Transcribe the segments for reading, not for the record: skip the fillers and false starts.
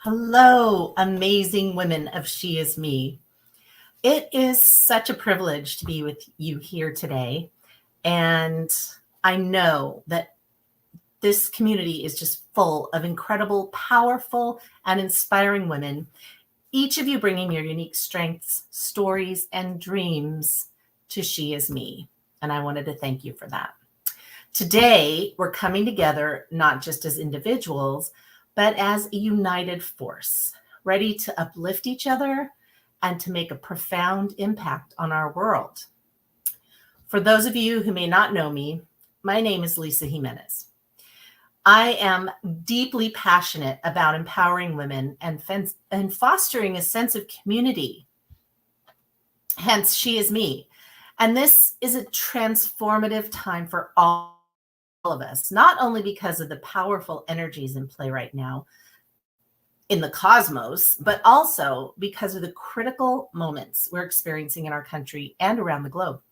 Hello, amazing women of She Is Me. It is such a privilege to be with you here today. And I know that this community is just full of incredible, powerful, and inspiring women, each of you bringing your unique strengths, stories, and dreams to She Is Me. And I wanted to thank you for that. Today, we're coming together not just as individuals, but as a united force, ready to uplift each other and to make a profound impact on our world. For those of you who may not know me, my name is Lisa Jimenez. I am deeply passionate about empowering women and fostering a sense of community. Hence, She Is Me. And this is a transformative time for all of us, not only because of the powerful energies in play right now in the cosmos, but also because of the critical moments we're experiencing in our country and around the globe.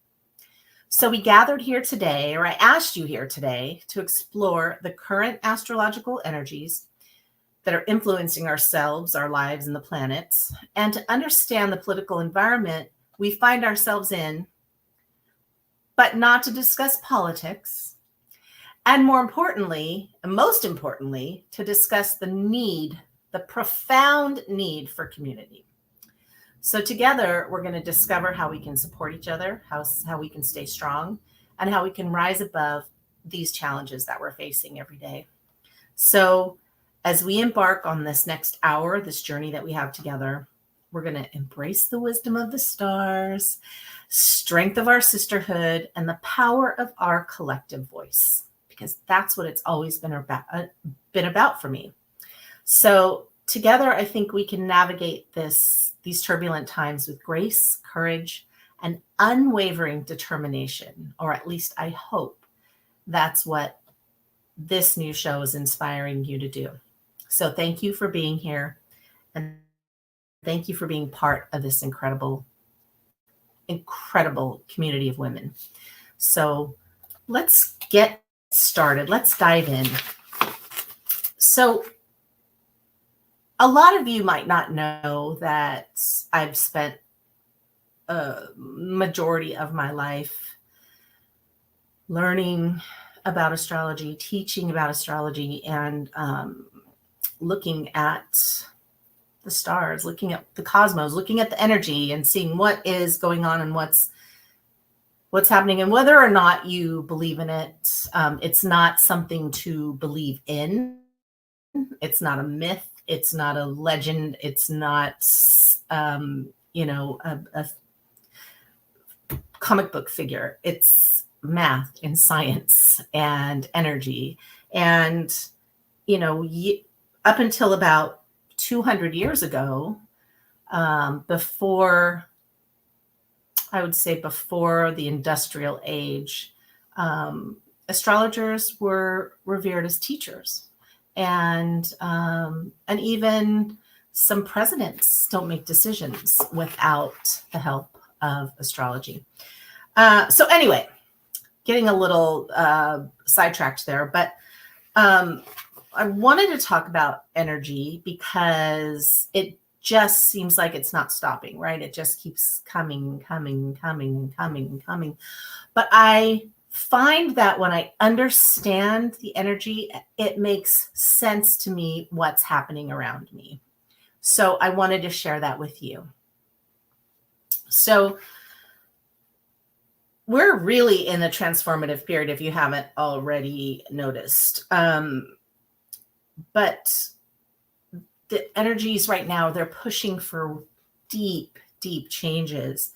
So we gathered here today, or I asked you here today, to explore the current astrological energies that are influencing ourselves, our lives, and the planets, and to understand the political environment we find ourselves in, but not to discuss politics. And more importantly, and most importantly, to discuss the profound need for community. So together, we're going to discover how we can support each other, how we can stay strong, and how we can rise above these challenges that we're facing every day. So as we embark on this next hour, this journey that we have together, we're going to embrace the wisdom of the stars, strength of our sisterhood, and the power of our collective voice, because that's what it's always been about for me. So together, I think we can navigate these turbulent times with grace, courage, and unwavering determination, or at least I hope that's what this new show is inspiring you to do. So thank you for being here, and thank you for being part of this incredible community of women. So let's get started. Let's dive in. So a lot of you might not know that I've spent a majority of my life learning about astrology, teaching about astrology, and looking at the stars, looking at the cosmos, looking at the energy and seeing what is going on and what's happening, and whether or not you believe in it. It's not something to believe in. It's not a myth. It's not a legend. It's not, a comic book figure. It's math and science and energy. And, up until about 200 years ago, before the industrial age, astrologers were revered as teachers, and even some presidents don't make decisions without the help of astrology. So anyway, getting a little sidetracked there, but I wanted to talk about energy because it just seems like it's not stopping, right? It just keeps coming. But I find that when I understand the energy, it makes sense to me what's happening around me. So I wanted to share that with you. So we're really in a transformative period, if you haven't already noticed. But the energies right now, they're pushing for deep changes,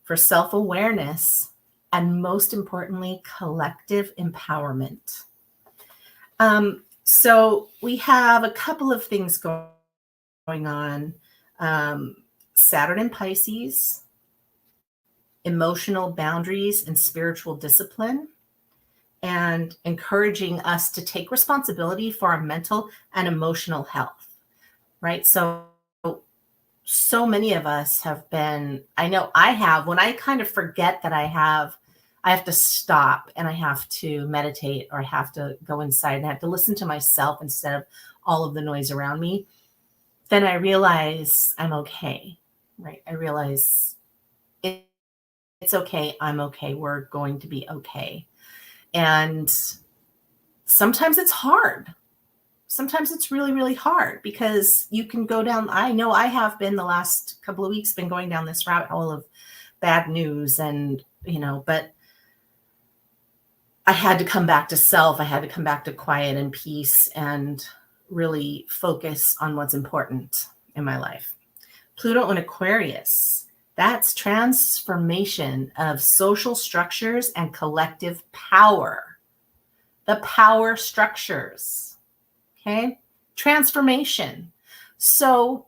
for self-awareness, and most importantly, collective empowerment. So we have a couple of things going on. Saturn in Pisces, emotional boundaries and spiritual discipline, and encouraging us to take responsibility for our mental and emotional health, right? So many of us have been, I know I have, when I kind of forget that I have to stop and I have to meditate, or I have to go inside and I have to listen to myself instead of all of the noise around me. then I realize I'm okay, right? I realize it's okay. I'm okay. We're going to be okay. And sometimes it's hard. Sometimes it's really, really hard because you can go down. I know I have been the last couple of weeks been going down this rabbit hole of bad news and, but I had to come back to self. I had to come back to quiet and peace and really focus on what's important in my life. Pluto in Aquarius, that's transformation of social structures and collective power. The power structures, okay? Transformation. So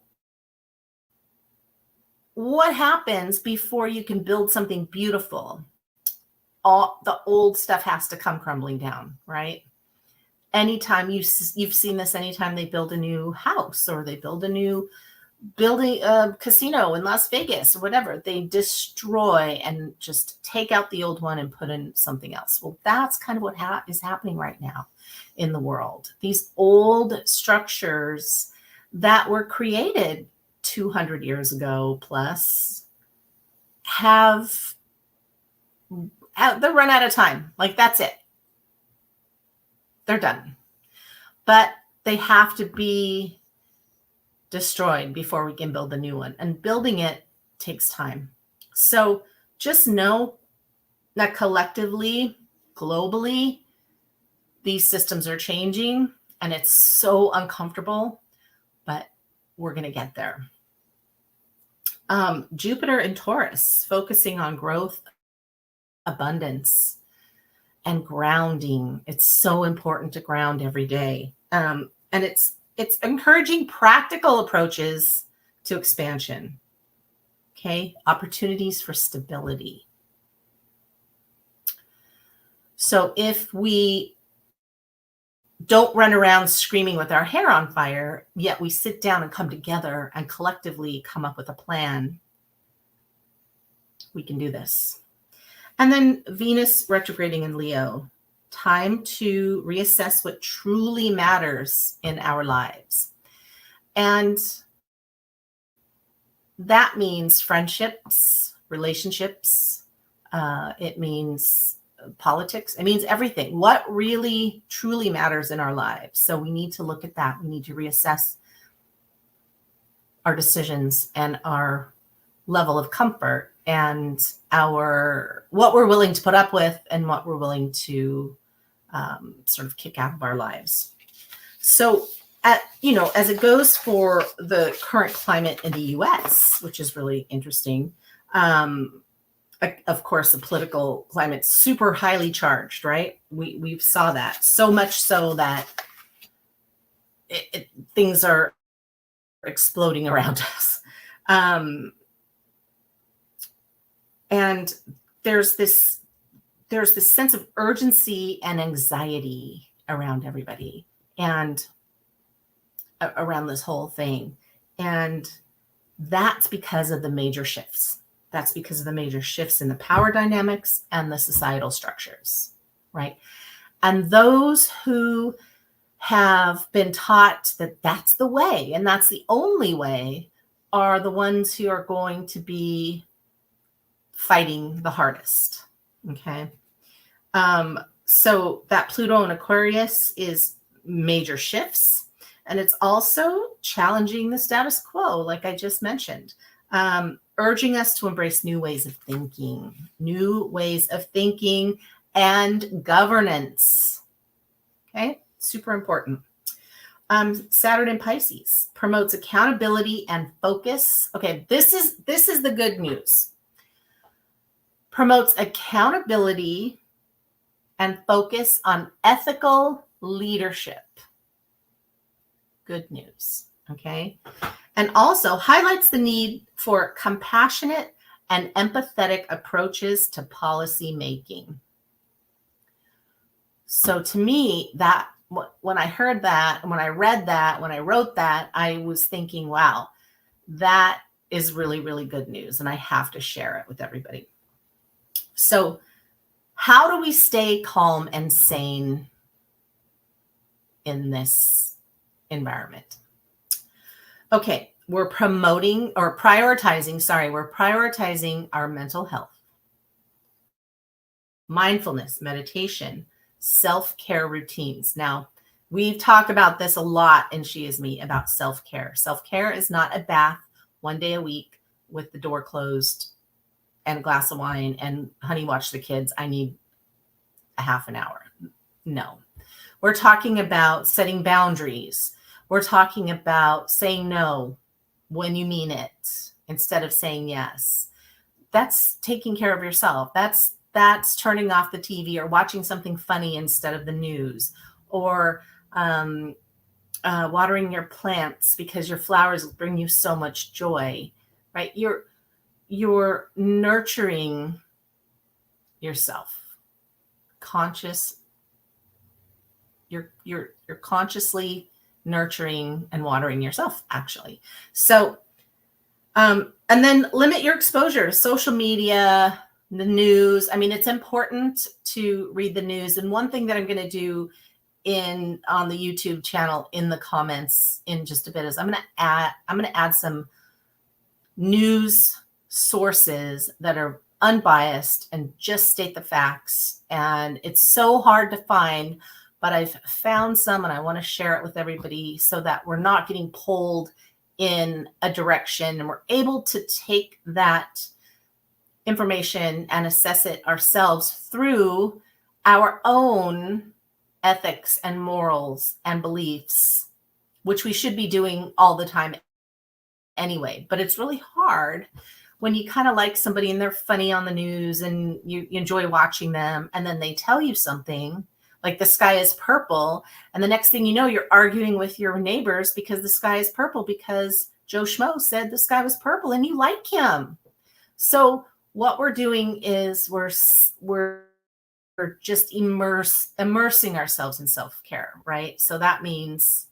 what happens before you can build something beautiful? All the old stuff has to come crumbling down, right? Anytime you've seen this, anytime they build a new house or they build a new building, a casino in Las Vegas or whatever, they destroy and just take out the old one and put in something else. Well, that's kind of what is happening right now in the world. These old structures that were created 200 years ago plus have they're run out of time. Like, that's it. They're done. But they have to be destroyed before we can build a new one. And building it takes time. So just know that collectively, globally, these systems are changing and it's so uncomfortable, but we're going to get there. Jupiter in Taurus, focusing on growth, abundance, and grounding. It's so important to ground every day. And it's encouraging practical approaches to expansion. Okay, opportunities for stability. So if we don't run around screaming with our hair on fire, yet we sit down and come together and collectively come up with a plan, we can do this. And then Venus retrograding in Leo, time to reassess what truly matters in our lives. And that means friendships, relationships, it means politics, it means everything. What really truly matters in our lives. So we need to look at that. We need to reassess our decisions and our level of comfort and what we're willing to put up with and what we're willing to sort of kick out of our lives. So as it goes for the current climate in the US, which is really interesting, of course, the political climate's super highly charged, right? We've saw that so much so that things are exploding around us. And there's this sense of urgency and anxiety around everybody and around this whole thing. And that's because of the major shifts. That's because of the major shifts in the power dynamics and the societal structures, right? And those who have been taught that that's the way and that's the only way are the ones who are going to be fighting the hardest. Okay. So that Pluto in Aquarius is major shifts, and it's also challenging the status quo, like I just mentioned, urging us to embrace new ways of thinking and governance. Okay. Super important. Saturn in Pisces promotes accountability and focus. Okay. This is the good news. Promotes accountability and focus on ethical leadership. Good news, okay? And also highlights the need for compassionate and empathetic approaches to policy making. So to me, that when I heard that, when I read that, when I wrote that, I was thinking, wow, that is really, really good news, and I have to share it with everybody. So how do we stay calm and sane in this environment? Okay, we're prioritizing our mental health, mindfulness, meditation, self-care routines. Now, we've talked about this a lot in She Is Me about self-care. Self-care is not a bath one day a week with the door closed and a glass of wine and honey, watch the kids. I need a half an hour. No. We're talking about setting boundaries. We're talking about saying no when you mean it instead of saying yes. That's taking care of yourself. That's turning off the TV or watching something funny instead of the news, or watering your plants because your flowers bring you so much joy, right? You're nurturing yourself. Conscious. You're consciously nurturing and watering yourself, actually. So, and then limit your exposure to social media, the news. I mean, it's important to read the news. And one thing that I'm going to do on the YouTube channel in the comments in just a bit is I'm going to add some news sources that are unbiased and just state the facts. And it's so hard to find, but I've found some and I want to share it with everybody so that we're not getting pulled in a direction and we're able to take that information and assess it ourselves through our own ethics and morals and beliefs, which we should be doing all the time anyway. But it's really hard when you kind of like somebody and they're funny on the news and you enjoy watching them, and then they tell you something like the sky is purple, and the next thing you know, you're arguing with your neighbors because the sky is purple because Joe Schmo said the sky was purple and you like him. So what we're doing is we're just immersing ourselves in self-care, right? So that means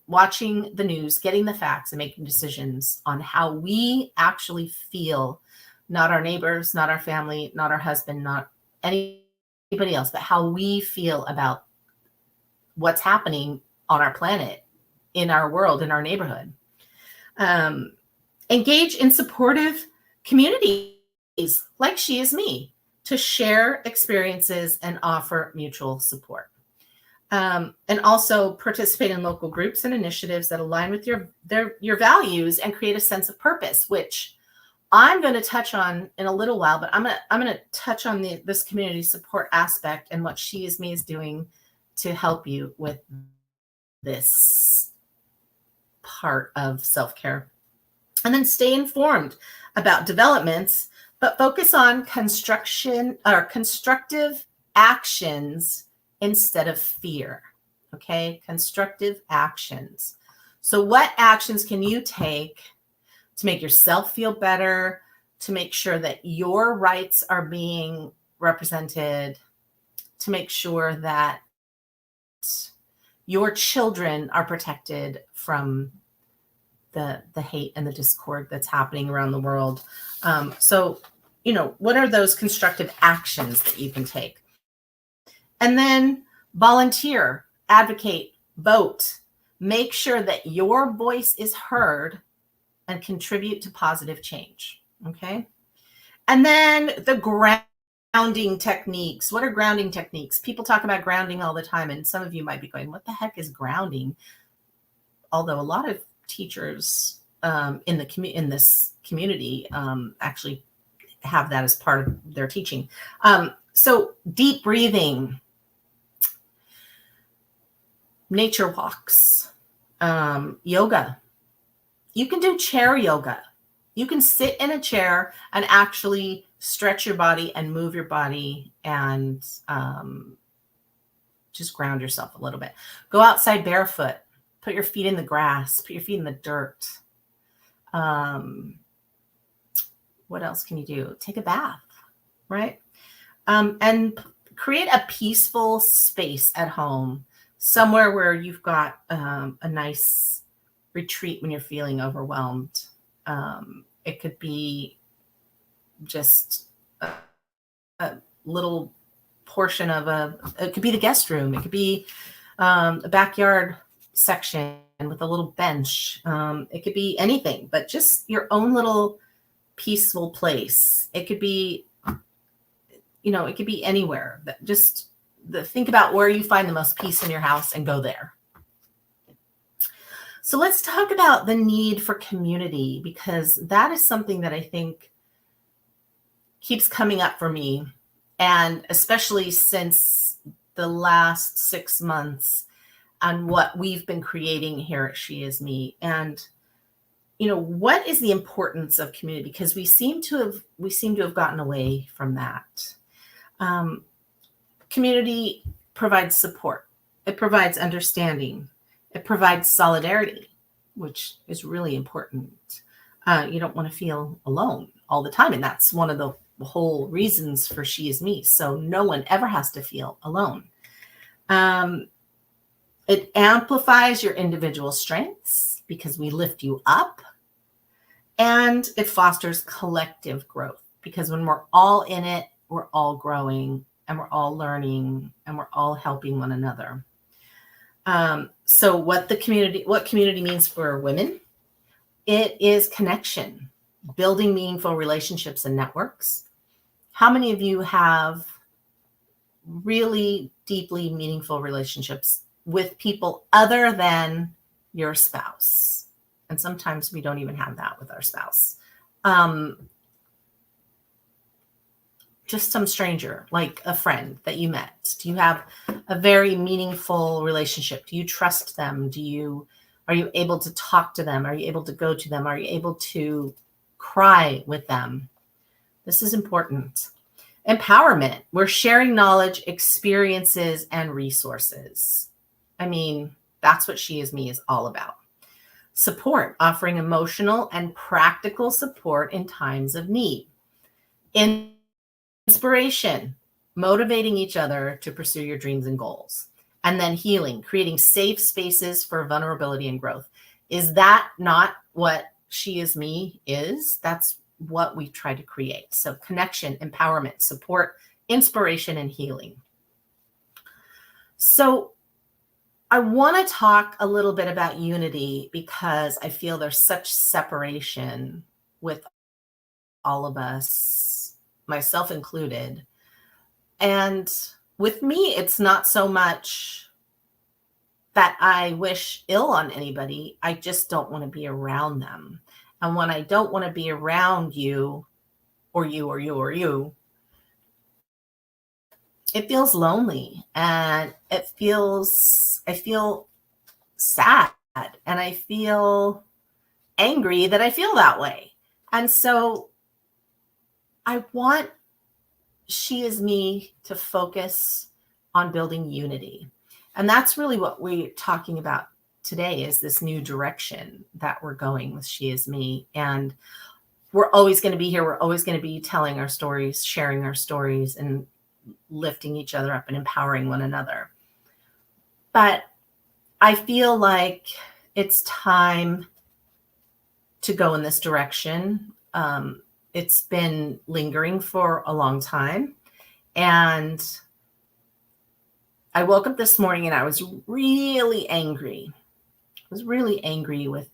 watching the news, getting the facts, and making decisions on how we actually feel, not our neighbors, not our family, not our husband, not anybody else, but how we feel about what's happening on our planet, in our world, in our neighborhood. Engage in supportive communities like She Is Me to share experiences and offer mutual support. And also participate in local groups and initiatives that align with your values and create a sense of purpose, which I'm going to touch on in a little while, but I'm going to touch on this community support aspect and what She Is Me is doing to help you with this part of self-care. And then stay informed about developments, but focus on constructive actions instead of fear. Okay, constructive actions. So what actions can you take to make yourself feel better, to make sure that your rights are being represented, to make sure that your children are protected from the hate and the discord that's happening around the world? So, what are those constructive actions that you can take? And then volunteer, advocate, vote. Make sure that your voice is heard and contribute to positive change. Okay. And then the grounding techniques. What are grounding techniques? People talk about grounding all the time, and some of you might be going, what the heck is grounding? Although a lot of teachers in this community actually have that as part of their teaching. So deep breathing, nature walks, yoga. You can do chair yoga. You can sit in a chair and actually stretch your body and move your body and just ground yourself a little bit. Go outside barefoot. Put your feet in the grass. Put your feet in the dirt. What else can you do? Take a bath, right? And create a peaceful space at home, somewhere where you've got a nice retreat when you're feeling overwhelmed. It could be just a little portion of it could be the guest room. It could be a backyard section. with a little bench. It could be anything, but just your own little peaceful place. It could be, it could be anywhere. Just think about where you find the most peace in your house and go there. So let's talk about the need for community, because that is something that I think keeps coming up for me. And especially since the last 6 months and what we've been creating here at SheisMe. And, what is the importance of community? Because we seem to have gotten away from that. Community provides support. It provides understanding. It provides solidarity, which is really important. You don't want to feel alone all the time. And that's one of the whole reasons for SheisMe. So no one ever has to feel alone. It amplifies your individual strengths because we lift you up. And it fosters collective growth, because when we're all in it, we're all growing and we're all learning and we're all helping one another. So what community means for women, it is connection, building meaningful relationships and networks. How many of you have really deeply meaningful relationships with people other than your spouse? And sometimes we don't even have that with our spouse. Just some stranger, like a friend that you met. Do you have a very meaningful relationship? Do you trust them? Are you able to talk to them? Are you able to go to them? Are you able to cry with them? This is important. Empowerment. We're sharing knowledge, experiences, and resources. I mean, that's what SheisMe is all about. Support, offering emotional and practical support in times of need. Inspiration, motivating each other to pursue your dreams and goals. And then healing, creating safe spaces for vulnerability and growth. Is that not what SheisMe is? That's what we try to create. So connection, empowerment, support, inspiration, and healing. So I want to talk a little bit about unity, because I feel there's such separation with all of us, myself included. And with me, it's not so much that I wish ill on anybody. I just don't want to be around them. And when I don't want to be around you, or you, or you, or you, it feels lonely, and I feel sad, and I feel angry that I feel that way. And so I want SheisMe to focus on building unity. And that's really what we're talking about today, is this new direction that we're going with SheisMe. And we're always going to be here. We're always going to be telling our stories, sharing our stories, and lifting each other up and empowering one another. But I feel like it's time to go in this direction. It's been lingering for a long time. And I woke up this morning and I was really angry. I was really angry with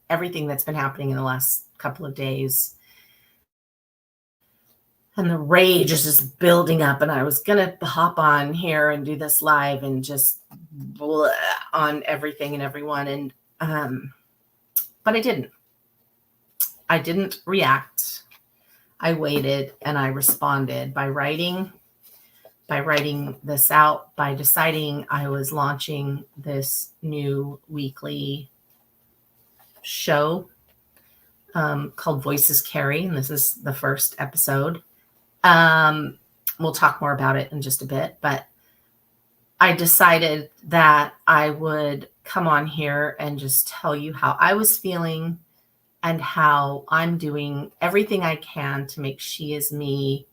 everything that's been happening in the last couple of days. And the rage is just building up. And I was going to hop on here and do this live and just blah on everything and everyone. And, but I didn't. I didn't react. I waited and I responded by writing this out, by deciding I was launching this new weekly show called Voices Carry. And this is the first episode. We'll talk more about it in just a bit, but I decided that I would come on here and just tell you how I was feeling and how I'm doing everything I can to make SheisMe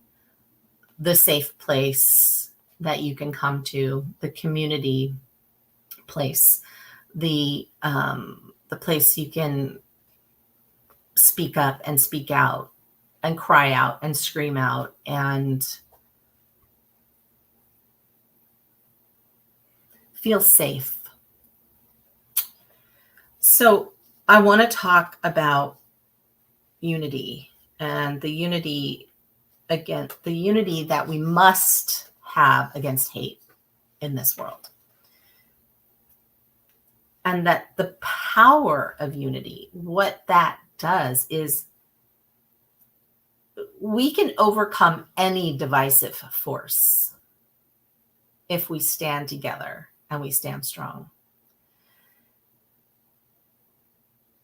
the safe place that you can come to, the community place, the place you can speak up and speak out and cry out and scream out and feel safe. So I want to talk about unity, and the unity that we must have against hate in this world. And that the power of unity, what that does is we can overcome any divisive force if we stand together and we stand strong.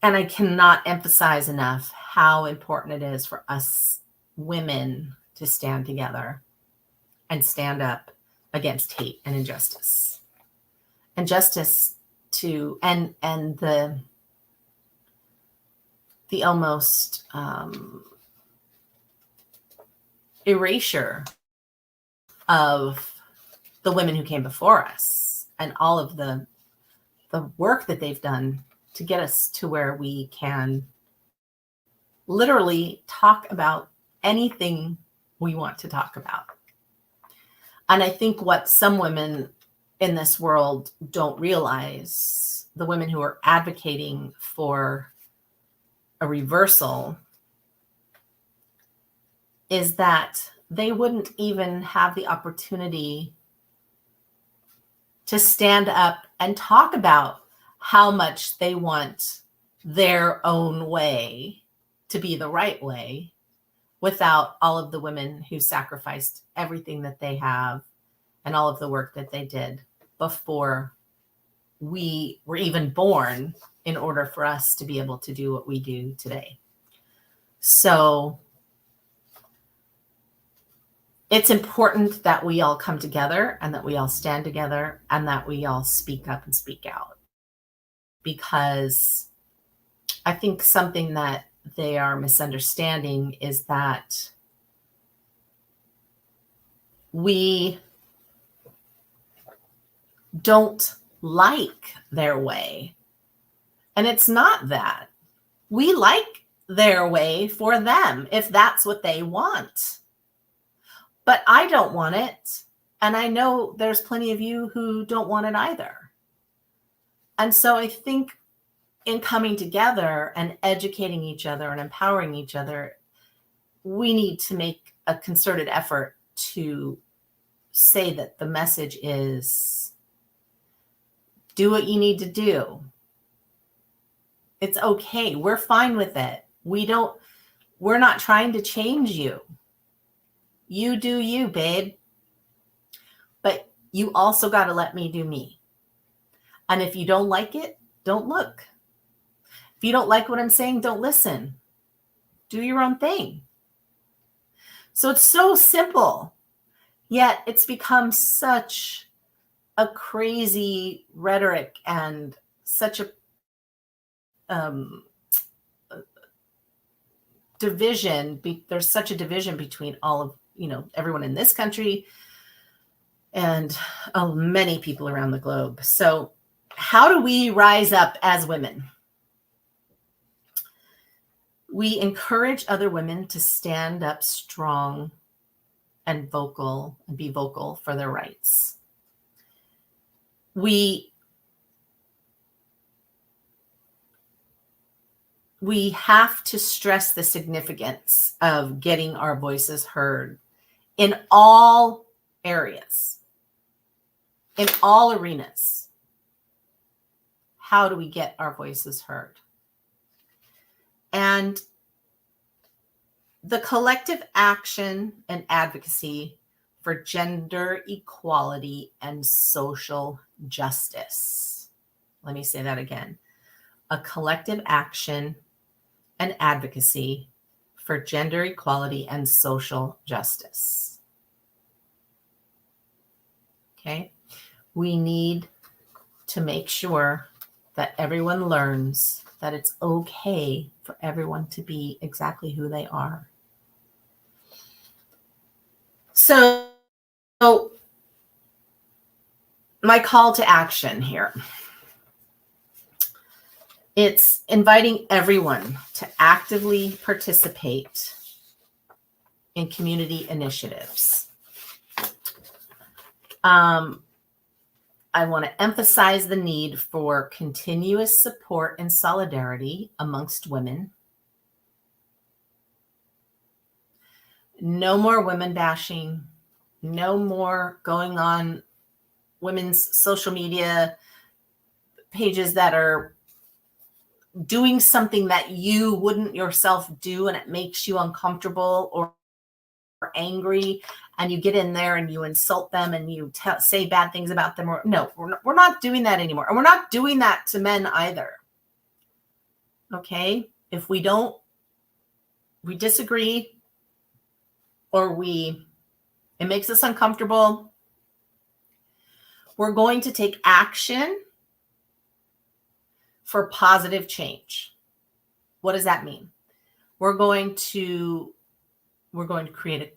And I cannot emphasize enough how important it is for us women to stand together and stand up against hate and injustice. Injustice to and the almost erasure of the women who came before us and all of the work that they've done to get us to where we can literally talk about anything we want to talk about. And I think what some women in this world don't realize, the women who are advocating for a reversal, is that they wouldn't even have the opportunity to stand up and talk about how much they want their own way to be the right way without all of the women who sacrificed everything that they have and all of the work that they did before we were even born in order for us to be able to do what we do today. So it's important that we all come together and that we all stand together and that we all speak up and speak out. Because I think something that they are misunderstanding is that we don't like their way. And it's not that. We like their way for them if that's what they want. But I don't want it. And I know there's plenty of you who don't want it either. And so I think in coming together and educating each other and empowering each other, we need to make a concerted effort to say that the message is, do what you need to do. It's okay. We're fine with it. We're not trying to change you. You do you, babe. But you also got to let me do me. And if you don't like it, don't look. If you don't like what I'm saying, don't listen. Do your own thing. So it's so simple, yet it's become such a crazy rhetoric and such a division. There's such a division between all of, everyone in this country and many people around the globe. So how do we rise up as women? We encourage other women to stand up strong and vocal and be vocal for their rights. We have to stress the significance of getting our voices heard in all areas, in all arenas. How do we get our voices heard? And the collective action and advocacy for gender equality and social justice. Let me say that again. A collective action and advocacy for gender equality and social justice. Okay? We need to make sure that everyone learns that it's okay for everyone to be exactly who they are. So my call to action here. It's inviting everyone to actively participate in community initiatives. I want to emphasize the need for continuous support and solidarity amongst women. No more women bashing. No more going on women's social media pages that are doing something that you wouldn't yourself do and it makes you uncomfortable or angry, and you get in there and you insult them and you say bad things about them. Or no, we're not doing that anymore. And we're not doing that to men either. Okay? If we disagree, or it makes us uncomfortable, we're going to take action for positive change. What does that mean? We're going to create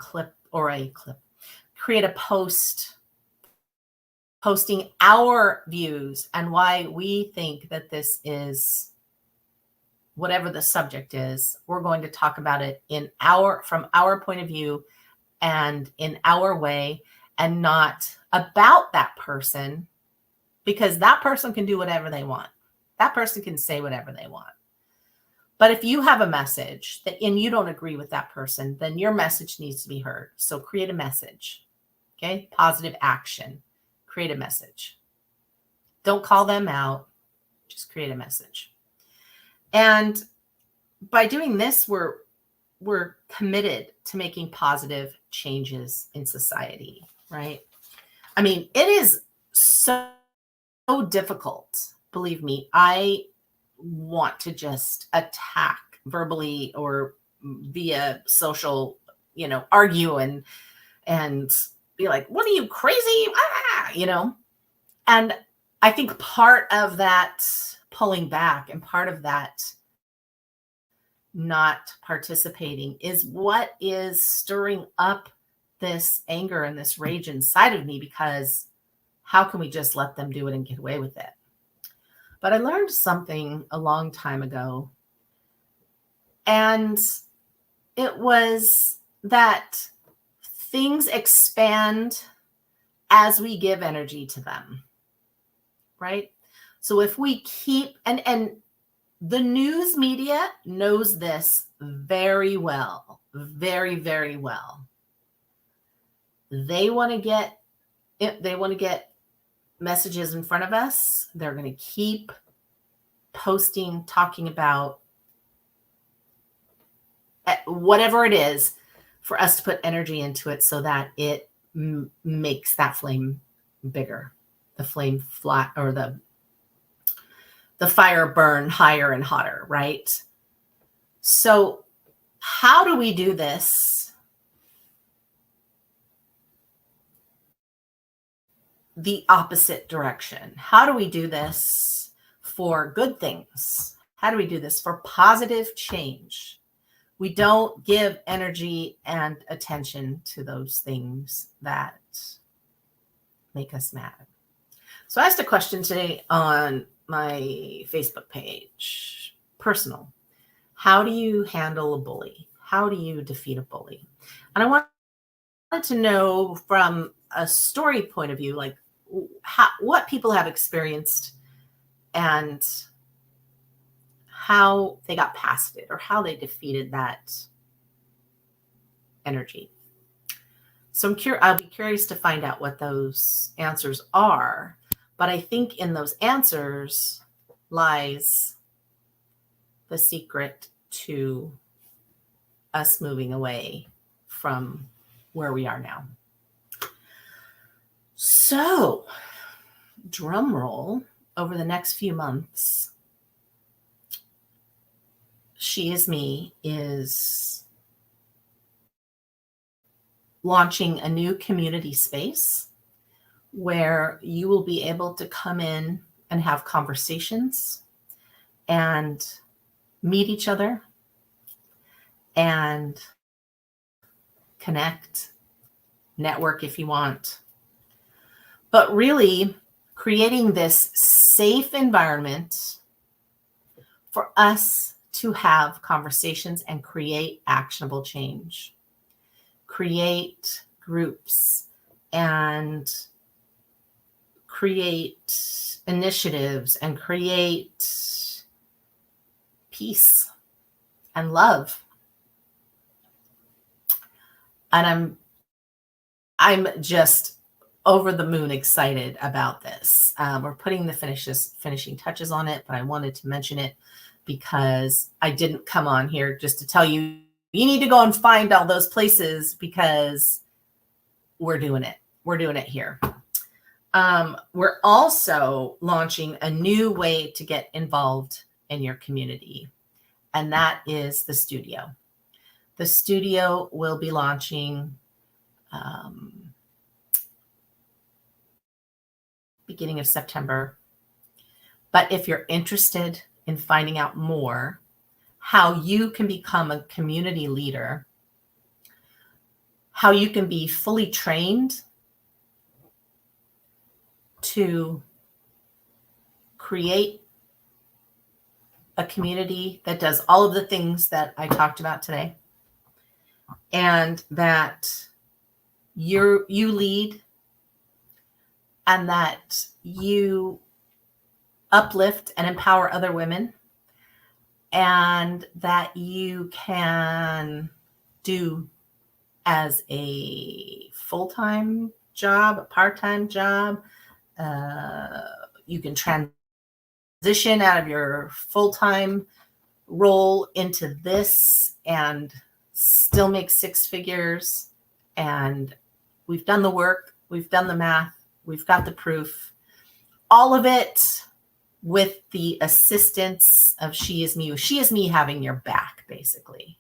create a post posting our views and why we think that this is, whatever the subject is, we're going to talk about it from our point of view and in our way, and not about that person, because that person can do whatever they want. That person can say whatever they want. But if you have a message and you don't agree with that person, then your message needs to be heard. So create a message. Okay? Positive action. Create a message. Don't call them out. Just create a message. And by doing this, we're committed to making positive changes in society, right? I mean, it is so difficult. Believe me, I want to just attack verbally or via social, argue and be like, what are you, crazy? And I think part of that pulling back and part of that not participating is what is stirring up this anger and this rage inside of me, because how can we just let them do it and get away with it? But I learned something a long time ago, and it was that things expand as we give energy to them, right? So if we keep, and the news media knows this very well, very, very well. They want to get messages in front of us. They're going to keep posting, talking about whatever it is for us to put energy into it so that it makes that flame bigger, the flame flat, or the fire burn higher and hotter, right? So how do we do this? The opposite direction. How do we do this for good things? How do we do this for positive change? We don't give energy and attention to those things that make us mad. So I asked a question today on my Facebook page, personal. How do you handle a bully? How do you defeat a bully? And I wanted to know from a story point of view, like what people have experienced and how they got past it, or how they defeated that energy. So I'll be curious to find out what those answers are. But I think in those answers lies the secret to us moving away from where we are now. So, drum roll, over the next few months, SheisMe is launching a new community space where you will be able to come in and have conversations and meet each other and connect, network if you want. But really creating this safe environment for us to have conversations and create actionable change. Create groups and create initiatives and create peace and love. And I'm just over the moon excited about this. We're putting the finishing touches on it, but I wanted to mention it because I didn't come on here just to tell you need to go and find all those places, because we're doing it. We're doing it here. We're also launching a new way to get involved in your community, and that is the studio. The studio will be launching beginning of September. But if you're interested in finding out more how you can become a community leader, how you can be fully trained to create a community that does all of the things that I talked about today, and that you lead, and that you uplift and empower other women, and that you can do as a full-time job, a part-time job. You can transition out of your full-time role into this and still make six figures. And we've done the work, we've done the math, we've got the proof, all of it with the assistance of SheisMe. SheisMe having your back, basically,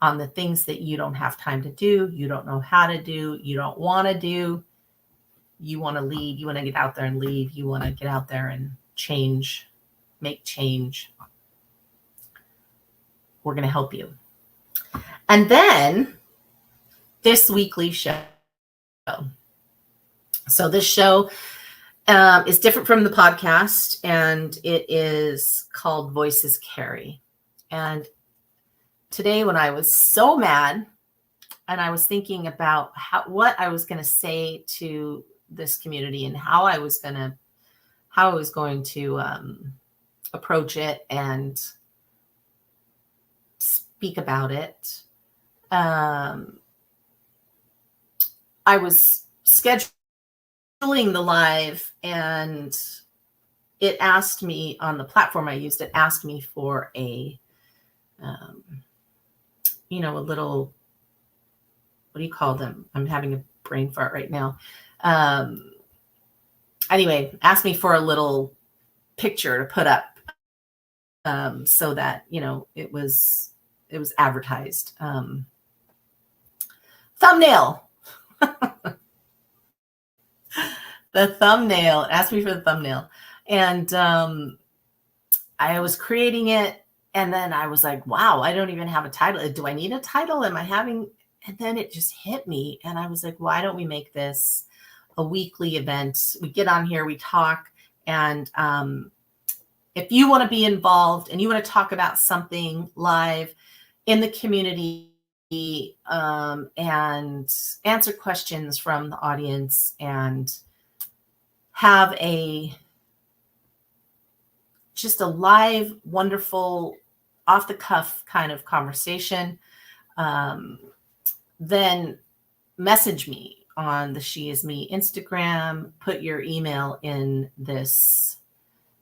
on the things that you don't have time to do, you don't know how to do, you don't want to do. You want to lead, you want to get out there and lead, you want to get out there and change, make change. We're going to help you. And then this weekly show. So this show is different from the podcast, and it is called Voices Carry. And today, when I was so mad and I was thinking about what I was going to say to this community and how I was going to approach it and speak about it, I was scheduling the live, and it asked me on the platform I used, it asked me for a little, what do you call them? I'm having a brain fart right now. Anyway, asked me for a little picture to put up so that, it was advertised. Thumbnail. The thumbnail. It asked me for the thumbnail. And I was creating it, and then I was like, wow, I don't even have a title. Do I need a title? Am I having... And then it just hit me, and I was like, why don't we make this a weekly event? We get on here, we talk, and if you want to be involved and you want to talk about something live in the community, and answer questions from the audience and have just a live, wonderful, off the cuff kind of conversation, then message me on the SheisMe Instagram, put your email in this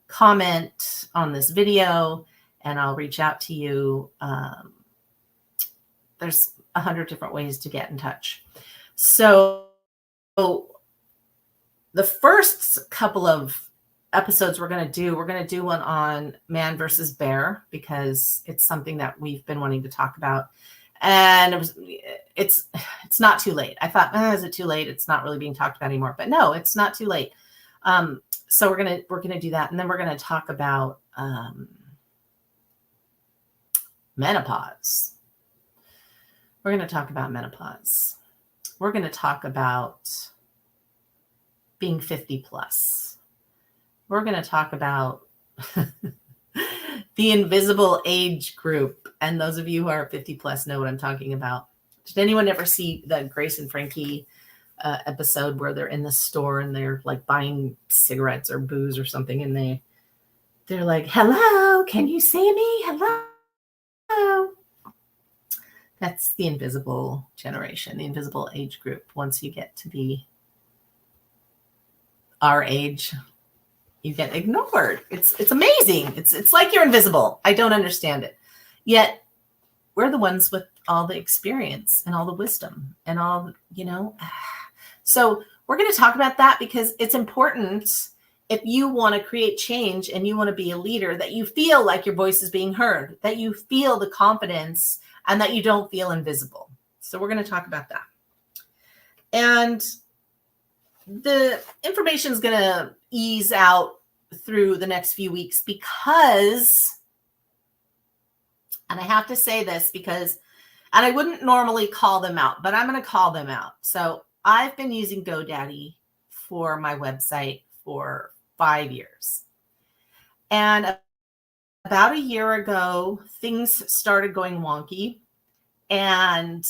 comment on this video, and I'll reach out to you. There's 100 different ways to get in touch. So the first couple of episodes we're going to do one on man versus bear, because it's something that we've been wanting to talk about. And it's not too late. I thought, is it too late? It's not really being talked about anymore. But no, it's not too late. So we're gonna do that, and then we're gonna talk about menopause. We're gonna talk about menopause. We're gonna talk about being 50 plus. We're gonna talk about the invisible age group. And those of you who are 50 plus know what I'm talking about. Did anyone ever see the Grace and Frankie episode where they're in the store and they're like buying cigarettes or booze or something, and they're like, "Hello, can you see me? Hello." That's the invisible generation, the invisible age group. Once you get to be our age, you get ignored. It's amazing. It's like you're invisible. I don't understand it. Yet we're the ones with all the experience and all the wisdom and all, So we're going to talk about that because it's important if you want to create change and you want to be a leader, that you feel like your voice is being heard, that you feel the confidence, and that you don't feel invisible. So we're going to talk about that. And the information is going to ease out through the next few weeks because, and I have to say this because, and I wouldn't normally call them out, but I'm going to call them out. So I've been using GoDaddy for my website for 5 years. And about a year ago, things started going wonky and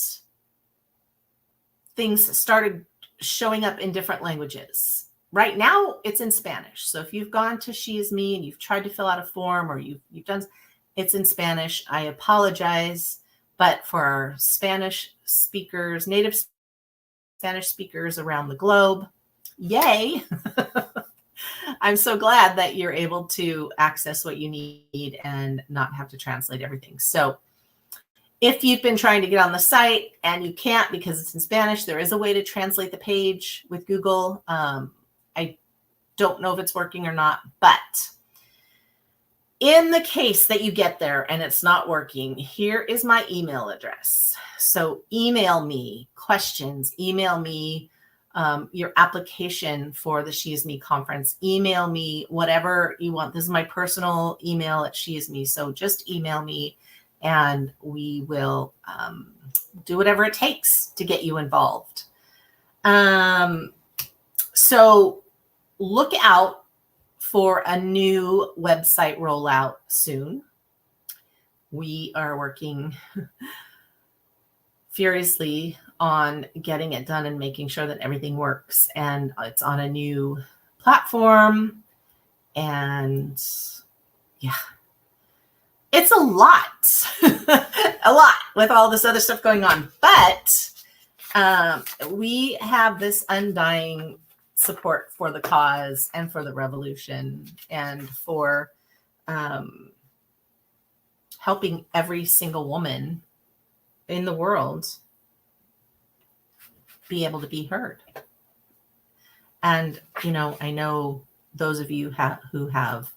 things started showing up in different languages. Right now, it's in Spanish. So if you've gone to SheisMe and you've tried to fill out a form or you've done, it's in Spanish. I apologize, but for our Spanish speakers, native Spanish speakers around the globe, yay. I'm so glad that you're able to access what you need and not have to translate everything. So if you've been trying to get on the site and you can't because it's in Spanish, there is a way to translate the page with Google. I don't know if it's working or not, but in the case that you get there and it's not working, here is my email address. So email me questions, email me your application for the SheisMe conference, email me whatever you want. This is my personal email at SheisMe. So just email me and we will do whatever it takes to get you involved. So look out for a new website rollout soon. We are working furiously on getting it done and making sure that everything works. And it's on a new platform. And yeah, it's a lot, a lot with all this other stuff going on. But we have this undying support for the cause and for the revolution and for helping every single woman in the world be able to be heard. And, I know those of you who have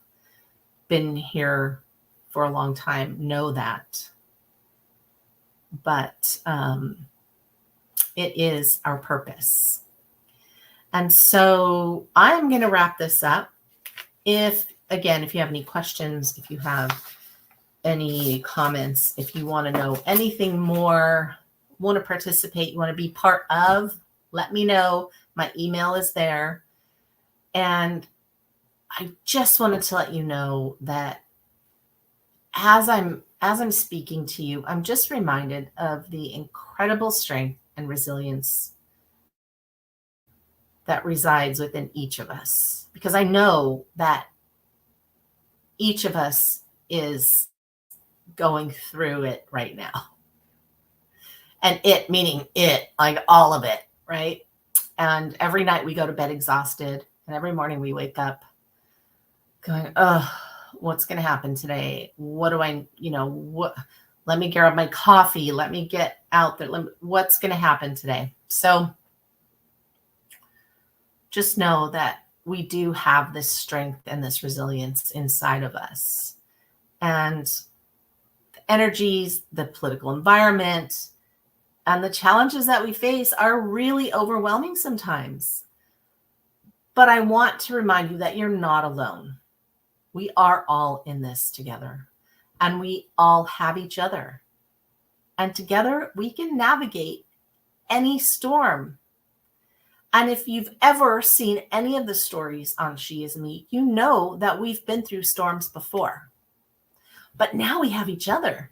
been here for a long time know that. But it is our purpose. And so I'm going to wrap this up. If you have any questions, if you have any comments, if you want to know anything more, want to participate, you want to be part of, let me know. My email is there. And I just wanted to let you know that as I'm speaking to you, I'm just reminded of the incredible strength and resilience that resides within each of us, because I know that each of us is going through it right now. And it meaning it, like all of it, right? And every night we go to bed exhausted, and every morning we wake up going, oh, what's going to happen today? What do I, let me grab my coffee. Let me get out there. What's going to happen today? So just know that we do have this strength and this resilience inside of us. And the energies, the political environment, and the challenges that we face are really overwhelming sometimes. But I want to remind you that you're not alone. We are all in this together, and we all have each other. And together we can navigate any storm. And if you've ever seen any of the stories on SheisMe, you know that we've been through storms before. But now we have each other.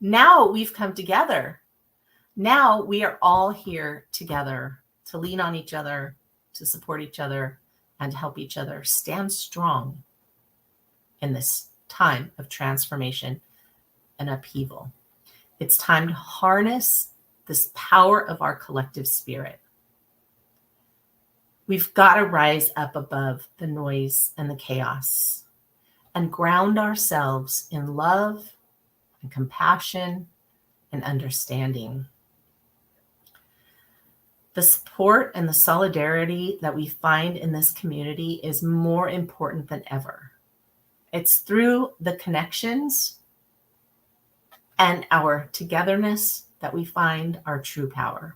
Now we've come together. Now we are all here together to lean on each other, to support each other, and to help each other stand strong in this time of transformation and upheaval. It's time to harness this power of our collective spirit. We've got to rise up above the noise and the chaos and ground ourselves in love and compassion and understanding. The support and the solidarity that we find in this community is more important than ever. It's through the connections and our togetherness that we find our true power.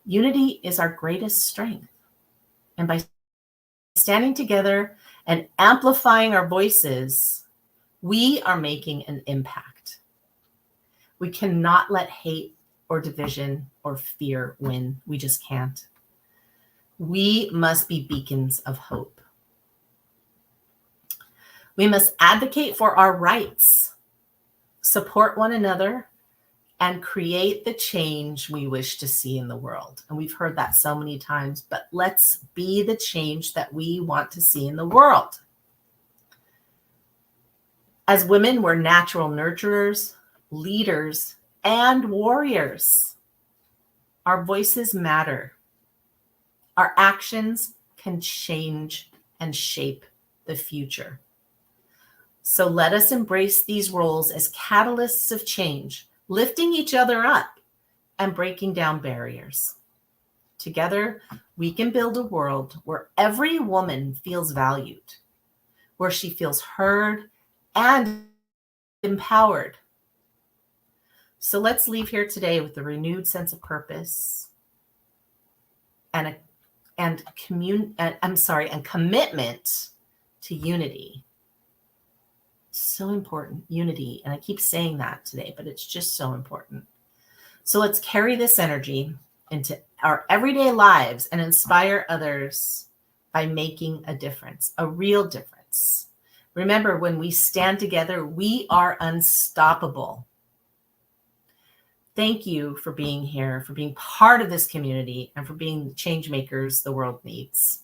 Unity is our greatest strength. And by standing together and amplifying our voices, we are making an impact. We cannot let hate or division or fear win. We just can't. We must be beacons of hope. We must advocate for our rights, support one another, and create the change we wish to see in the world. And we've heard that so many times, but let's be the change that we want to see in the world. As women, we're natural nurturers, leaders, and warriors. Our voices matter. Our actions can change and shape the future. So let us embrace these roles as catalysts of change, lifting each other up and breaking down barriers. Together, we can build a world where every woman feels valued, where she feels heard and empowered. So let's leave here today with a renewed sense of purpose and commitment to unity. So important, unity. And I keep saying that today, but it's just so important. So let's carry this energy into our everyday lives and inspire others by making a difference, a real difference. Remember, when we stand together, we are unstoppable. Thank you for being here, for being part of this community, and for being the change makers the world needs.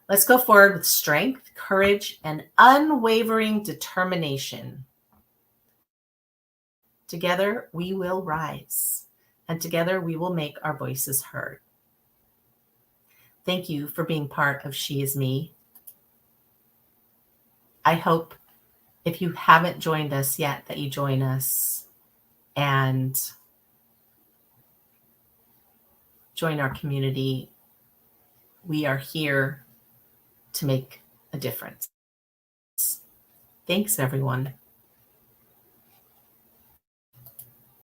Let's go forward with strength, courage, and unwavering determination. Together, we will rise, and together we will make our voices heard. Thank you for being part of She Is Me. I hope if you haven't joined us yet that you join us and join our community. We are here to make a difference. Thanks, everyone.